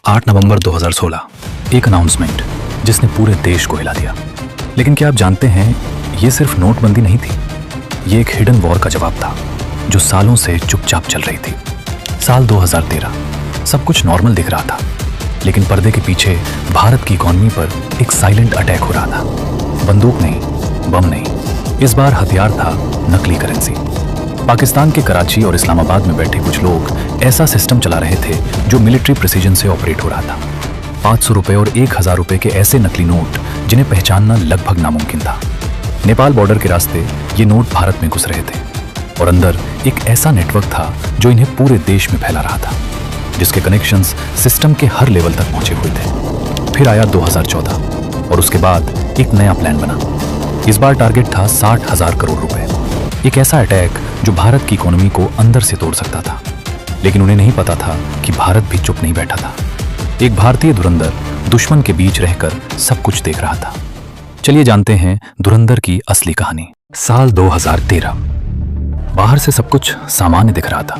8 नवंबर 2016 एक अनाउंसमेंट जिसने पूरे देश को हिला दिया। लेकिन क्या आप जानते हैं, ये सिर्फ नोटबंदी नहीं थी, ये एक हिडन वॉर का जवाब था जो सालों से चुपचाप चल रही थी। साल 2013 सब कुछ नॉर्मल दिख रहा था, लेकिन पर्दे के पीछे भारत की इकॉनमी पर एक साइलेंट अटैक हो रहा था। बंदूक नहीं, बम नहीं, इस बार हथियार था नकली करेंसी। पाकिस्तान के कराची और इस्लामाबाद में बैठे कुछ लोग ऐसा सिस्टम चला रहे थे जो मिलिट्री प्रिसीजन से ऑपरेट हो रहा था। 500 रुपए और 1000 रुपए के ऐसे नकली नोट जिन्हें पहचानना लगभग नामुमकिन था। नेपाल बॉर्डर के रास्ते ये नोट भारत में घुस रहे थे और अंदर एक ऐसा नेटवर्क था जो इन्हें पूरे देश में फैला रहा था, जिसके कनेक्शंस सिस्टम के हर लेवल तक पहुंचे हुए थे। फिर आया 2014 और उसके बाद एक नया प्लान बना। इस बार टारगेट था 60,000 करोड़ रुपए। एक ऐसा अटैक जो भारत की इकोनॉमी को अंदर से तोड़ सकता था। लेकिन उन्हें नहीं पता था कि भारत भी चुप नहीं बैठा था। एक भारतीय धुरंधर दुश्मन के बीच रहकर सब कुछ देख रहा था। चलिए जानते हैं धुरंधर की असली कहानी। साल 2013 बाहर से सब कुछ सामान्य दिख रहा था।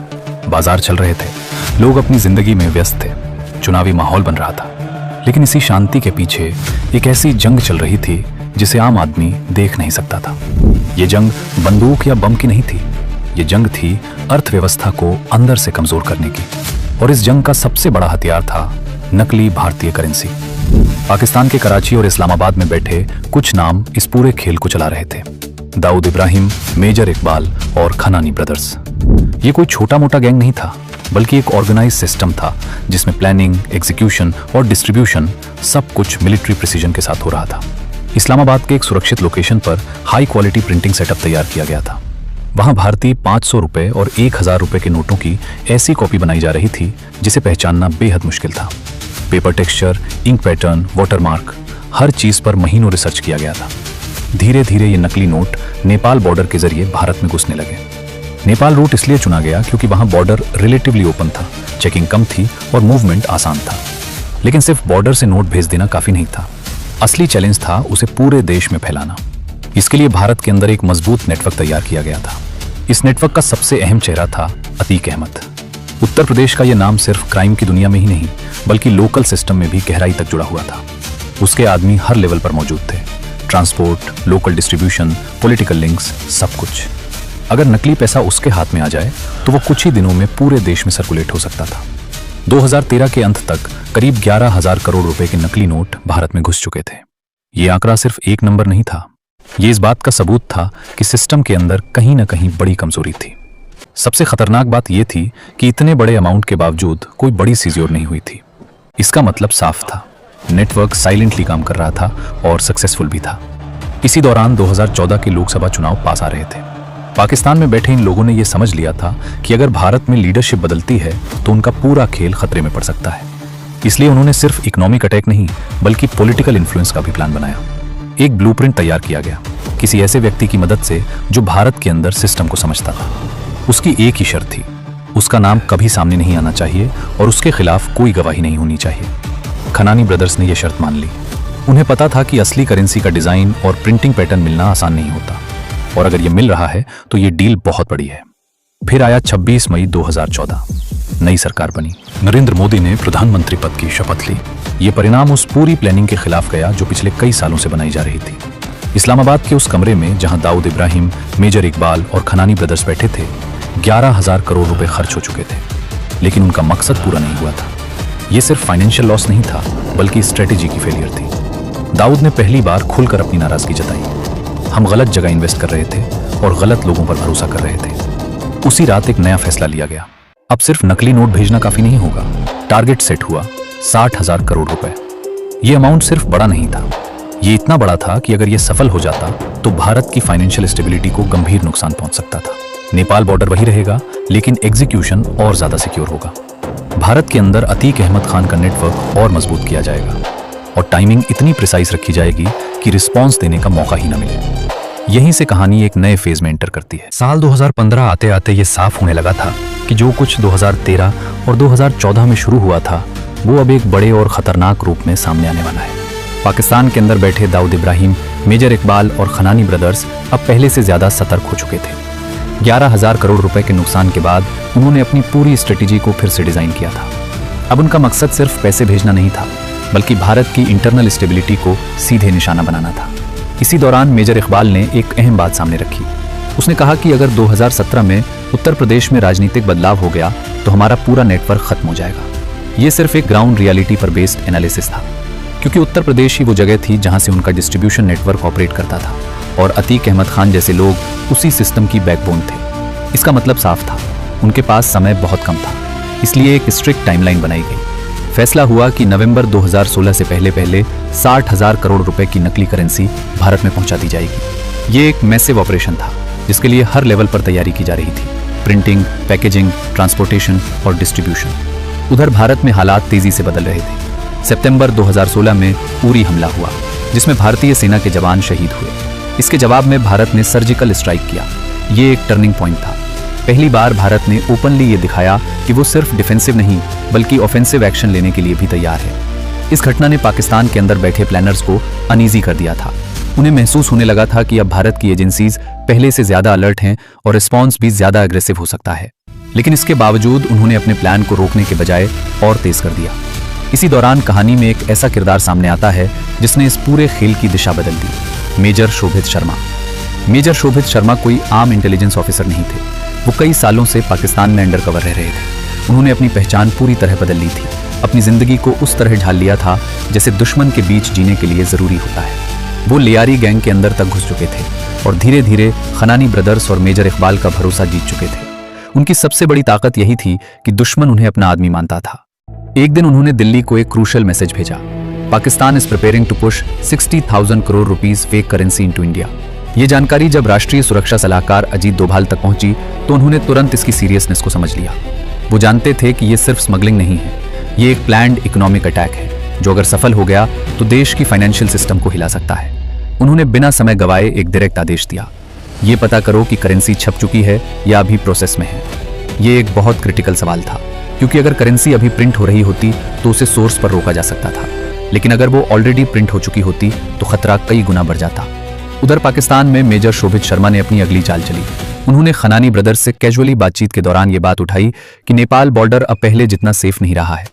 बाजार चल रहे थे, लोग अपनी जिंदगी में व्यस्त थे, चुनावी माहौल बन रहा था। लेकिन इसी शांति के पीछे एक ऐसी जंग चल रही थी जिसे आम आदमी देख नहीं सकता था। ये जंग बंदूक या बम की नहीं थी, ये जंग थी अर्थव्यवस्था को अंदर से कमजोर करने की। और इस जंग का सबसे बड़ा हथियार था नकली भारतीय करेंसी। पाकिस्तान के कराची और इस्लामाबाद में बैठे कुछ नाम इस पूरे खेल को चला रहे थे। दाऊद इब्राहिम, मेजर इकबाल और खनानी ब्रदर्स। ये कोई छोटा मोटा गैंग नहीं था, बल्कि एक ऑर्गेनाइज सिस्टम था जिसमें प्लानिंग, एग्जीक्यूशन और डिस्ट्रीब्यूशन सब कुछ मिलिट्री प्रिसीजन के साथ हो रहा था। इस्लामाबाद के एक सुरक्षित लोकेशन पर हाई क्वालिटी प्रिंटिंग सेटअप तैयार किया गया था। वहां भारतीय 500 रुपए और 1000 रुपए के नोटों की ऐसी कॉपी बनाई जा रही थी जिसे पहचानना बेहद मुश्किल था। Paper texture, ink pattern, watermark, हर चीज पर महीनों रिसर्च किया गया था। धीरे धीरे ये नकली नोट नेपाल बॉर्डर के जरिए भारत में घुसने लगे। नेपाल रूट इसलिए चुना गया क्योंकि वहां बॉर्डर रिलेटिवली ओपन था, चेकिंग कम थी और मूवमेंट आसान था। लेकिन सिर्फ बॉर्डर से नोट भेज देना काफी नहीं था। असली चैलेंज था उसे पूरे देश में फैलाना। इसके लिए भारत के अंदर एक मजबूत नेटवर्क तैयार किया गया था। इस नेटवर्क का सबसे अहम चेहरा था अतीक अहमद। उत्तर प्रदेश का यह नाम सिर्फ क्राइम की दुनिया में ही नहीं, बल्कि लोकल सिस्टम में भी गहराई तक जुड़ा हुआ था। उसके आदमी हर लेवल पर मौजूद थे, transport, local distribution, political links, सब कुछ। अगर नकली पैसा उसके हाथ में आ जाए तो वो कुछ ही दिनों में पूरे देश में सर्कुलेट हो सकता था। 2013 के अंत तक करीब 11,000 करोड़ रुपए के नकली नोट भारत में घुस चुके थे। ये आंकड़ा सिर्फ एक नंबर नहीं था, ये इस बात का सबूत था कि सिस्टम के अंदर कहीं ना कहीं बड़ी कमजोरी थी। सबसे खतरनाक बात यह थी कि इतने बड़े अमाउंट के बावजूद कोई बड़ी सीजोर नहीं हुई थी। इसका मतलब साफ था, नेटवर्क साइलेंटली काम कर रहा था और सक्सेसफुल भी था। इसी दौरान 2014 के लोकसभा चुनाव पास आ रहे थे। पाकिस्तान में बैठे इन लोगों ने यह समझ लिया था कि अगर भारत में लीडरशिप बदलती है तो उनका पूरा खेल खतरे में पड़ सकता है। इसलिए उन्होंने सिर्फ इकोनॉमिक अटैक नहीं, बल्कि पॉलिटिकल इन्फ्लुएंस का भी प्लान बनाया। एक ब्लूप्रिंट तैयार किया गया, किसी ऐसे व्यक्ति की मदद से जो भारत के अंदर सिस्टम को समझता था। उसकी एक ही शर्त थी, उसका नाम कभी सामने नहीं आना चाहिए और उसके खिलाफ कोई गवाही नहीं होनी चाहिए। खनानी ब्रदर्स ने यह शर्त मान ली। उन्हें पता था कि असली करेंसी का डिजाइन और प्रिंटिंग पैटर्न मिलना आसान नहीं होता, और अगर यह मिल रहा है तो यह डील बहुत बड़ी है। फिर आया 26 मई 2014, नई सरकार बनी। नरेंद्र मोदी ने प्रधानमंत्री पद की शपथ ली। ये परिणाम उस पूरी प्लानिंग के खिलाफ गया जो पिछले कई सालों से बनाई जा रही थी। इस्लामाबाद के उस कमरे में जहां दाऊद इब्राहिम, मेजर इकबाल और खनानी ब्रदर्स बैठे थे, 11,000 करोड़ रुपए खर्च हो चुके थे। लेकिन उनका मकसद पूरा नहीं हुआ था। यह सिर्फ फाइनेंशियल लॉस नहीं था, बल्कि स्ट्रेटेजी की फेलियर थी। दाऊद ने पहली बार खुलकर अपनी नाराजगी जताई। हम गलत जगह इन्वेस्ट कर रहे थे और गलत लोगों पर भरोसा कर रहे थे। उसी रात एक नया फैसला लिया गया। अब सिर्फ नकली नोट भेजना काफी नहीं होगा। टारगेट सेट हुआ 60,000 करोड़ रुपए। यह अमाउंट सिर्फ बड़ा नहीं था, यह इतना बड़ा था कि अगर यह सफल हो जाता तो भारत की फाइनेंशियल स्टेबिलिटी को गंभीर नुकसान पहुंच सकता था। नेपाल बॉर्डर वही रहेगा, लेकिन एग्जीक्यूशन और ज्यादा सिक्योर होगा। भारत के अंदर अतीक अहमद खान का नेटवर्क और मजबूत किया जाएगा और टाइमिंग इतनी प्रिसाइज रखी जाएगी कि रिस्पॉन्स देने का मौका ही न मिले। यहीं से कहानी एक नए फेज में एंटर करती है। साल 2015 आते आते ये साफ होने लगा था कि जो कुछ 2013 और 2014 में शुरू हुआ था, वो अब एक बड़े और खतरनाक रूप में सामने आने वाला है। पाकिस्तान के अंदर बैठे दाऊद इब्राहिम, मेजर इकबाल और खनानी ब्रदर्स अब पहले से ज्यादा सतर्क हो चुके थे। 11,000 करोड़ रुपए के नुकसान के बाद उन्होंने अपनी पूरी स्ट्रेटेजी को फिर से डिजाइन किया था। अब उनका मकसद सिर्फ पैसे भेजना नहीं था, बल्कि भारत की इंटरनल स्टेबिलिटी को सीधे निशाना बनाना था। इसी दौरान मेजर इकबाल ने एक अहम बात सामने रखी। उसने कहा कि अगर 2017 में उत्तर प्रदेश में राजनीतिक बदलाव हो गया तो हमारा पूरा नेटवर्क खत्म हो जाएगा। ये सिर्फ एक ग्राउंड रियलिटी पर बेस्ड एनालिसिस था, क्योंकि उत्तर प्रदेश ही वो जगह थी जहां से उनका डिस्ट्रीब्यूशन नेटवर्क ऑपरेट करता था और अतीक अहमद खान जैसे लोग उसी सिस्टम की बैकबोन थे। इसका मतलब साफ था, उनके पास समय बहुत कम था, इसलिए एक स्ट्रिक्ट टाइमलाइन बनाई गई। फैसला हुआ कि नवंबर 2016 से पहले 60,000 करोड़ रुपए की नकली करेंसी भारत में पहुंचा दी जाएगी। ये एक मैसिव ऑपरेशन था जिसके लिए हर लेवल पर तैयारी की जा रही थी, प्रिंटिंग, पैकेजिंग, ट्रांसपोर्टेशन और डिस्ट्रीब्यूशन। उधर भारत में हालात तेजी से बदल रहे थे। सितंबर 2016 में उरी हमला हुआ, जिसमें भारतीय सेना के जवान शहीद हुए। इसके जवाब में भारत ने सर्जिकल स्ट्राइक किया। ये एक टर्निंग पॉइंट था। पहली बार भारत ने ओपनली ये दिखाया कि वो सिर्फ डिफेंसिव नहीं बल्कि ऑफेंसिव एक्शन लेने के लिए भी तैयार है। इस घटना ने पाकिस्तान के अंदर बैठे प्लानर्स को अनईजी कर दिया था। उन्हें महसूस होने लगा था कि अब भारत की एजेंसीज पहले से ज्यादा अलर्ट हैं और रिस्पॉन्स भी ज्यादा अग्रेसिव हो सकता है। लेकिन इसके बावजूद उन्होंने अपने प्लान को रोकने के बजाय और तेज कर दिया। इसी दौरान कहानी में एक ऐसा किरदार सामने आता है जिसने इस पूरे खेल की दिशा बदल दी, मेजर शोभित शर्मा। मेजर शोभित शर्मा कोई आम इंटेलिजेंस ऑफिसर नहीं थे। वो कई सालों से पाकिस्तान में अंडरकवर रह रहे थे। उन्होंने अपनी पहचान पूरी तरह बदल ली थी, अपनी जिंदगी को उस तरह ढाल लिया था जैसे दुश्मन के बीच जीने के लिए जरूरी होता है। वो लियारी गैंग के अंदर तक घुस चुके थे और धीरे धीरे खनानी ब्रदर्स और मेजर इकबाल का भरोसा जीत चुके थे। उनकी सबसे बड़ी ताकत यही थी कि दुश्मन उन्हें अपना आदमी मानता था। एक दिन उन्होंने दिल्ली को एक क्रूशल मैसेज भेजा, Pakistan is preparing to push 60,000 crore rupees fake currency into India. ये जानकारी जब राष्ट्रीय सुरक्षा सलाहकार अजीत डोभाल तक पहुंची तो उन्होंने तुरंत इसकी सीरियसनेस को समझ लिया। वो जानते थे कि ये सिर्फ स्मगलिंग नहीं है, ये एक प्लान्ड इकोनॉमिक अटैक है जो अगर सफल हो गया तो देश की फाइनेंशियल सिस्टम को हिला सकता है। उन्होंने बिना समय गवाए एक डायरेक्ट आदेश दिया, ये पता करो कि करेंसी छप चुकी है या अभी प्रोसेस में है। ये एक बहुत क्रिटिकल सवाल था, क्योंकि अगर करेंसी अभी प्रिंट हो रही होती तो उसे सोर्स पर रोका जा सकता था, लेकिन अगर वो ऑलरेडी प्रिंट हो चुकी होती तो खतरा कई गुना बढ़ जाता। उधर पाकिस्तान में मेजर शोभित शर्मा ने अपनी अगली चाल चली। उन्होंने खनानी ब्रदर्स से कैजुअली बातचीत के दौरान ये बात उठाई कि नेपाल बॉर्डर अब पहले जितना सेफ नहीं रहा है।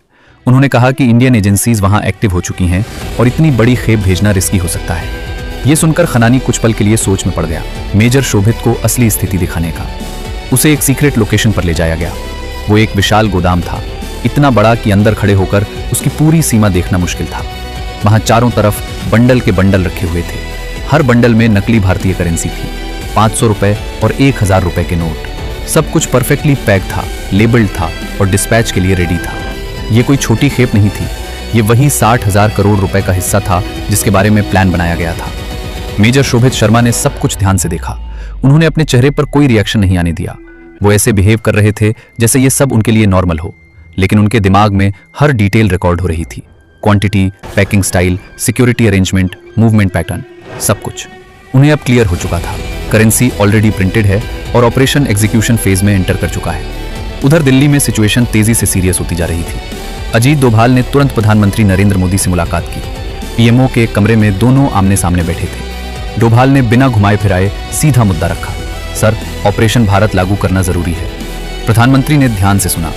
उन्होंने कहा कि इंडियन एजेंसीज वहां एक्टिव हो चुकी हैं और इतनी बड़ी खेप भेजना रिस्की हो सकता है। ये सुनकर खनानी कुछ पल के लिए सोच में पड़ गया। मेजर शोभित को असली स्थिति दिखाने का उसे एक सीक्रेट लोकेशन पर ले जाया गया। वो एक विशाल गोदाम था, इतना बड़ा कि अंदर खड़े होकर उसकी पूरी सीमा देखना मुश्किल था। वहां चारों तरफ बंडल के बंडल रखे हुए थे। हर बंडल में नकली भारतीय करेंसी थी, 500 रुपए और 1000 रुपए के नोट। सब कुछ परफेक्टली पैक था, लेबल्ड था और डिस्पैच के लिए रेडी था। ये कोई छोटी खेप नहीं थी, ये वही 60,000 करोड़ रुपए का हिस्सा था जिसके बारे में प्लान बनाया गया था। मेजर शोभित शर्मा ने सब कुछ ध्यान से देखा। उन्होंने अपने चेहरे पर कोई रिएक्शन नहीं आने दिया। वो ऐसे बिहेव कर रहे थे जैसे ये सब उनके लिए नॉर्मल हो, लेकिन उनके दिमाग में हर डिटेल रिकॉर्ड हो रही थी। Quantity, packing style, security arrangement, movement pattern, सब कुछ उन्हें अब क्लियर हो चुका था। करेंसी ऑलरेडी प्रिंटेड है और ऑपरेशन एग्जीक्यूशन फेज में एंटर कर चुका है। उधर दिल्ली में सिचुएशन तेजी से सीरियस होती जा रही थी। अजीत डोभाल ने तुरंत प्रधानमंत्री नरेंद्र मोदी से मुलाकात की। पीएमओ के कमरे में दोनों आमने सामने बैठे थे। डोभाल ने बिना घुमाए फिराए सीधा मुद्दा रखा, सर, ऑपरेशन भारत लागू करना जरूरी है। प्रधानमंत्री ने ध्यान से सुना।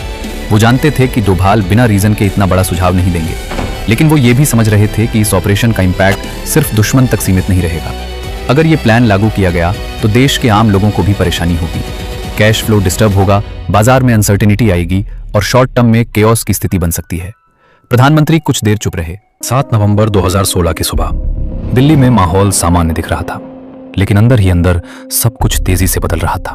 वो जानते थे कि डोभाल बिना रीजन के इतना बड़ा सुझाव नहीं देंगे, लेकिन वो ये भी समझ रहे थे कि इस ऑपरेशन का इंपैक्ट सिर्फ दुश्मन तक सीमित नहीं रहेगा। अगर ये प्लान लागू किया गया तो देश के आम लोगों को भी परेशानी होगी, कैश फ्लो डिस्टर्ब होगा, बाजार में अनसर्टेनिटी आएगी और शॉर्ट टर्म में केओस की स्थिति बन सकती है। प्रधानमंत्री कुछ देर चुप रहे। 7 नवंबर 2016 की सुबह दिल्ली में माहौल सामान्य दिख रहा था, लेकिन अंदर ही अंदर सब कुछ तेजी से बदल रहा था।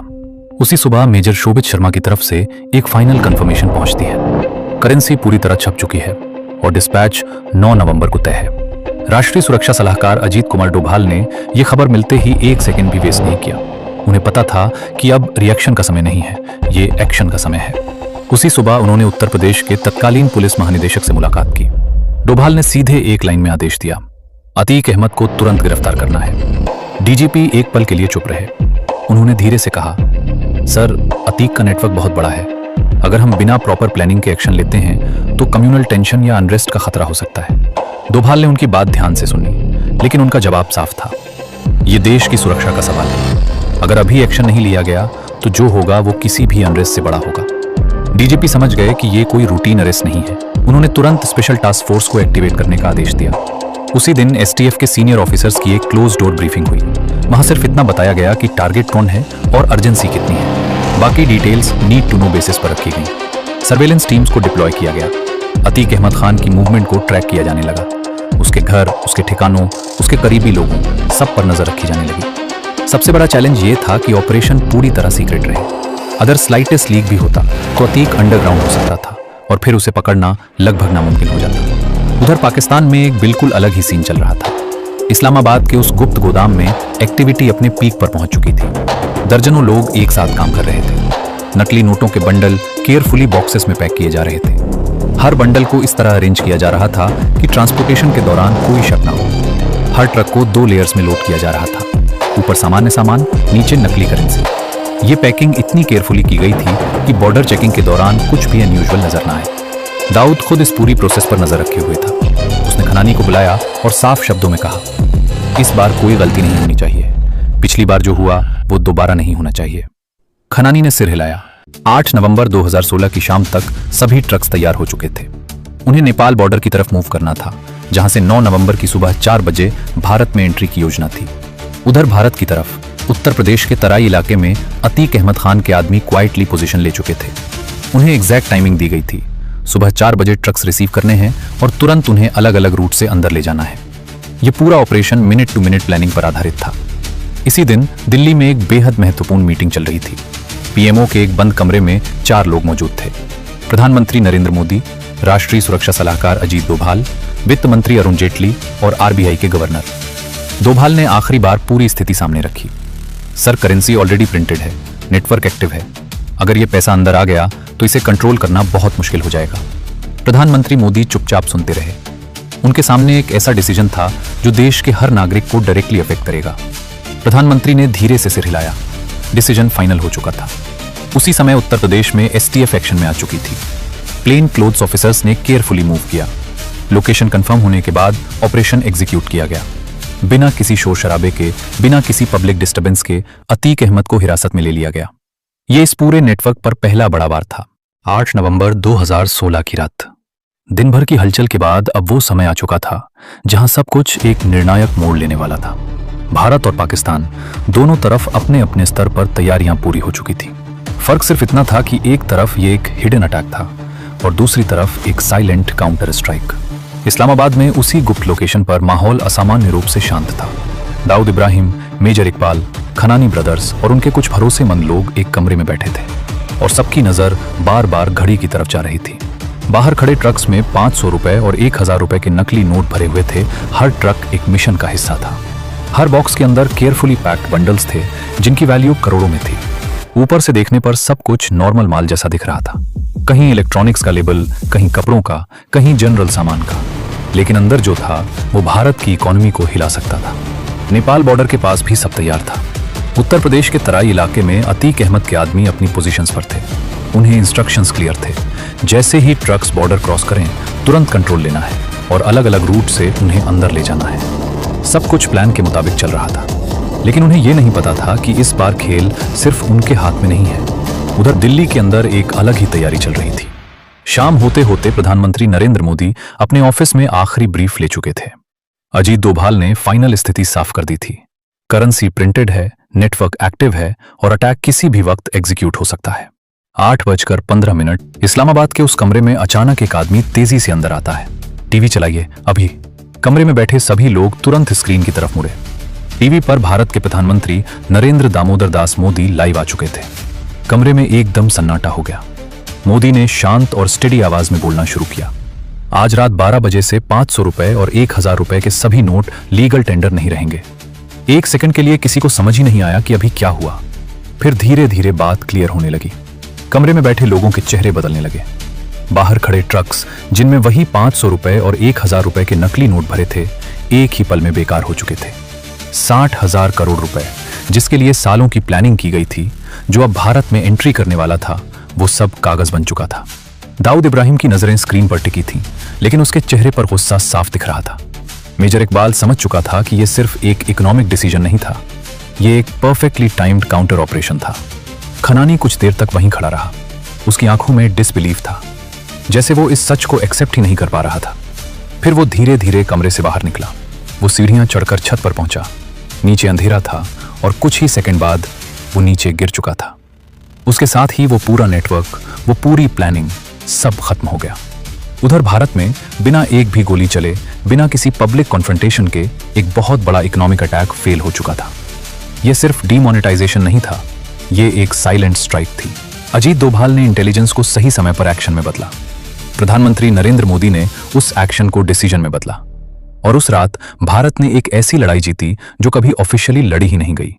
उसी सुबह मेजर शोभित शर्मा की तरफ से एक फाइनल कंफर्मेशन पहुंचती है। करेंसी पूरी तरह छप चुकी है और डिस्पैच 9 नवंबर को तय है। राष्ट्रीय सुरक्षा सलाहकार अजीत कुमार डोभाल ने यह खबर मिलते ही एक सेकंड भी वेस्ट नहीं किया। उन्हें पता था कि अब रिएक्शन का समय नहीं है, ये एक्शन का समय है। उसी सुबह उन्होंने उत्तर प्रदेश के तत्कालीन पुलिस महानिदेशक से मुलाकात की। डोभाल ने सीधे एक लाइन में आदेश दिया, अतीक अहमद को तुरंत गिरफ्तार करना है। डीजीपी एक पल के लिए चुप रहे। उन्होंने धीरे से कहा, सर, अतीक का नेटवर्क बहुत बड़ा है। अगर हम बिना प्रॉपर प्लानिंग के एक्शन लेते हैं तो कम्युनल टेंशन या अनरेस्ट का खतरा हो सकता है। डोभाल ने उनकी बात ध्यान से सुनी, लेकिन उनका जवाब साफ था, यह देश की सुरक्षा का सवाल है। अगर अभी एक्शन नहीं लिया गया तो जो होगा वो किसी भी अनरेस्ट से बड़ा होगा। डीजीपी समझ गए कि ये कोई रूटीन अरेस्ट नहीं है। उन्होंने तुरंत स्पेशल टास्क फोर्स को एक्टिवेट करने का आदेश दिया। उसी दिन एसटीएफ के सीनियर ऑफिसर्स की एक क्लोज डोर ब्रीफिंग हुई। वहां सिर्फ इतना बताया गया कि टारगेट कौन है और अर्जेंसी कितनी है। बाकी details need to know basis पर रखी गई। सर्वेलेंस टीम्स को डिप्लॉय किया गया। अतीक अहमद खान की मूवमेंट को ट्रैक किया जाने लगा। उसके घर, उसके ठिकानों, उसके करीबी लोगों, सब पर नजर रखी जाने लगी। सबसे बड़ा चैलेंज ये था कि ऑपरेशन पूरी तरह सीक्रेट रहे। अगर स्लाइटेस्ट लीक भी होता तो अतीक अंडरग्राउंड हो सकता था और फिर उसे पकड़ना लगभग नामुमकिन हो जाता। उधर पाकिस्तान में एक बिल्कुल अलग ही सीन चल रहा था। इस्लामाबाद के उस गुप्त गोदाम में एक्टिविटी अपने पीक पर पहुंच चुकी थी। दर्जनों लोग एक साथ काम कर रहे थे। नकली नोटों के बंडल केयरफुली बॉक्सेस में पैक किए जा रहे थे। हर बंडल को इस तरह अरेंज किया जा रहा था कि ट्रांसपोर्टेशन के दौरान कोई शक ना हो। हर ट्रक को 2 लेयर्स में लोड किया जा रहा था। ऊपर सामान्य सामान, नीचे नकली करेंसी। ये पैकिंग इतनी केयरफुली की गई थी कि बॉर्डर चेकिंग के दौरान कुछ भी अनयूजुअल नजर ना आए। दाऊद खुद इस पूरी प्रोसेस पर नजर रखे हुए था। उसने खनानी को बुलाया और साफ शब्दों में कहा, इस बार कोई गलती नहीं होनी चाहिए। पिछली बार जो हुआ वो दोबारा नहीं होना चाहिए। खनानी ने सिर हिलाया। 8 नवंबर 2016 की शाम तक सभी ट्रक्स तैयार हो चुके थे। उन्हें नेपाल बॉर्डर की तरफ मूव करना था, जहां से 9 नवंबर की सुबह 4 बजे भारत में एंट्री की योजना थी। उधर भारत की तरफ उत्तर प्रदेश के तराई इलाके में अतीक अहमद खान के आदमी क्वाइटली पोजीशन ले चुके थे। उन्हें एग्जैक्ट टाइमिंग दी गई थी। सुबह 4 बजे ट्रक्स रिसीव करने हैं और तुरंत उन्हें अलग अलग रूट से अंदर ले जाना है। यह पूरा operation minute to minute planning पर आधारित था। इसी दिन दिल्ली में एक बेहद महत्वपूर्ण मीटिंग चल रही थी। पीएमओ के एक बंद कमरे में 4 लोग मौजूद थे। प्रधानमंत्री नरेंद्र मोदी, राष्ट्रीय सुरक्षा सलाहकार अजीत डोभाल, वित्त मंत्री अरुण जेटली और आरबीआई के गवर्नर। डोभाल ने आखिरी बार पूरी स्थिति सामने रखी। सर, करेंसी ऑलरेडी प्रिंटेड है, नेटवर्क एक्टिव है। अगर ये पैसा अंदर आ गया तो इसे कंट्रोल करना बहुत मुश्किल हो जाएगा। प्रधानमंत्री मोदी चुपचाप सुनते रहे। उनके सामने एक ऐसा डिसीजन था जो देश के हर नागरिक को डायरेक्टली अफेक्ट करेगा। प्रधानमंत्री ने धीरे से सिर हिलाया। डिसीजन फाइनल हो चुका था। उसी समय उत्तर प्रदेश में एसटीएफ एक्शन में आ चुकी थी। प्लेन क्लोथ्स ऑफिसर्स ने केयरफुली मूव किया। लोकेशन कंफर्म होने के बाद ऑपरेशन एग्जीक्यूट किया गया। बिना किसी शोर शराबे के, बिना किसी पब्लिक डिस्टर्बेंस के अतीक अहमद को हिरासत में ले लिया गया। ये इस पूरे नेटवर्क पर पहला बड़ा वार था। 8 नवंबर 2016 की रात। दिन भर की हलचल के बाद अब वो समय आ चुका था जहां सब कुछ एक निर्णायक मोड़ लेने वाला था। भारत और पाकिस्तान दोनों तरफ अपने अपने स्तर पर तैयारियां पूरी हो चुकी थी। फर्क सिर्फ इतना था कि एक तरफ ये एक हिडन अटैक था और दूसरी तरफ एक साइलेंट काउंटर स्ट्राइक। इस्लामाबाद में उसी गुप्त लोकेशन पर माहौल असामान्य रूप से शांत था। दाऊद इब्राहिम, मेजर इकबाल, खनानी ब्रदर्स और उनके कुछ भरोसेमंद लोग एक कमरे में बैठे थे और सबकी नजर बार बार घड़ी की तरफ जा रही थी। बाहर खड़े ट्रक्स में 500 रुपए और 1000 रुपए के नकली नोट भरे हुए थे। हर ट्रक एक मिशन का हिस्सा था। हर बॉक्स के अंदर केयरफुली पैक्ड बंडल्स थे जिनकी वैल्यू करोड़ों में थी। ऊपर से देखने पर सब कुछ नॉर्मल माल जैसा दिख रहा था। कहीं इलेक्ट्रॉनिक्स का लेबल, कहीं कपड़ों का, कहीं जनरल सामान का। लेकिन अंदर जो था वो भारत की इकोनॉमी को हिला सकता था। नेपाल बॉर्डर के पास भी सब तैयार था। उत्तर प्रदेश के तराई इलाके में अतीक अहमद के आदमी अपनी पोजीशंस पर थे। उन्हें इंस्ट्रक्शंस क्लियर थे। जैसे ही ट्रक्स बॉर्डर क्रॉस करें तुरंत कंट्रोल लेना है और अलग अलग रूट से उन्हें अंदर ले जाना है। सब कुछ प्लान के मुताबिक चल रहा था, लेकिन उन्हें यह नहीं पता था कि इस बार खेल सिर्फ उनके हाथ में नहीं है। उधर दिल्ली के अंदर एक अलग ही तैयारी चल रही थी। शाम होते होते प्रधानमंत्री नरेंद्र मोदी अपने ऑफिस में आखिरी ब्रीफ ले चुके थे। अजीत डोभाल ने फाइनल स्थिति साफ कर दी थी। करेंसी प्रिंटेड है, नेटवर्क एक्टिव है और अटैक किसी भी वक्त एग्जीक्यूट हो सकता है। 8:15 इस्लामाबाद के उस कमरे में अचानक एक आदमी तेजी से अंदर आता है। टीवी चलाइए अभी। कमरे में बैठे सभी लोग तुरंत स्क्रीन की तरफ मुड़े। टीवी पर भारत के प्रधानमंत्री नरेंद्र दामोदर दास मोदी लाइव आ चुके थे। कमरे में एकदम सन्नाटा हो गया। मोदी ने शांत और स्टेडी आवाज में बोलना शुरू किया। आज रात 12 बजे से 500 रुपए और 1000 रुपए के सभी नोट लीगल टेंडर नहीं रहेंगे। एक सेकंड के लिए किसी को समझ ही नहीं आया कि अभी क्या हुआ। फिर धीरे धीरे बात क्लियर होने लगी। कमरे में बैठे लोगों के चेहरे बदलने लगे। बाहर खड़े ट्रक्स जिनमें वही 500 रुपए और 1000 रुपए के नकली नोट भरे थे, एक ही पल में बेकार हो चुके थे। 60,000 करोड़ रुपए जिसके लिए सालों की प्लानिंग की गई थी, जो अब भारत में एंट्री करने वाला था, वो सब कागज बन चुका था। दाऊद इब्राहिम की नजरें स्क्रीन पर टिकी थीं, लेकिन उसके चेहरे पर गुस्सा साफ दिख रहा था। मेजर इकबाल समझ चुका था कि यह सिर्फ एक इकोनॉमिक डिसीजन नहीं था, यह एक परफेक्टली टाइम्ड काउंटर ऑपरेशन था। खनानी कुछ देर तक वहीं खड़ा रहा। उसकी आंखों में डिसबिलीफ था, जैसे वो इस सच को एक्सेप्ट ही नहीं कर पा रहा था। फिर वो धीरे धीरे कमरे से बाहर निकला। वो सीढ़ियां चढ़कर छत पर पहुंचा। नीचे अंधेरा था और कुछ ही सेकंड बाद वो नीचे गिर चुका था। उसके साथ ही वो पूरा नेटवर्क, वो पूरी प्लानिंग, सब खत्म हो गया। उधर भारत में बिना एक भी गोली चले, बिना किसी पब्लिक कॉन्फ्रंटेशन के एक बहुत बड़ा इकोनॉमिक अटैक फेल हो चुका था। यह सिर्फ डीमोनेटाइजेशन नहीं था, ये एक साइलेंट स्ट्राइक थी। अजीत डोभाल ने इंटेलिजेंस को सही समय पर एक्शन में बदला। प्रधानमंत्री नरेंद्र मोदी ने उस एक्शन को डिसीजन में बदला और उस रात भारत ने एक ऐसी लड़ाई जीती जो कभी ऑफिशियली लड़ी ही नहीं गई।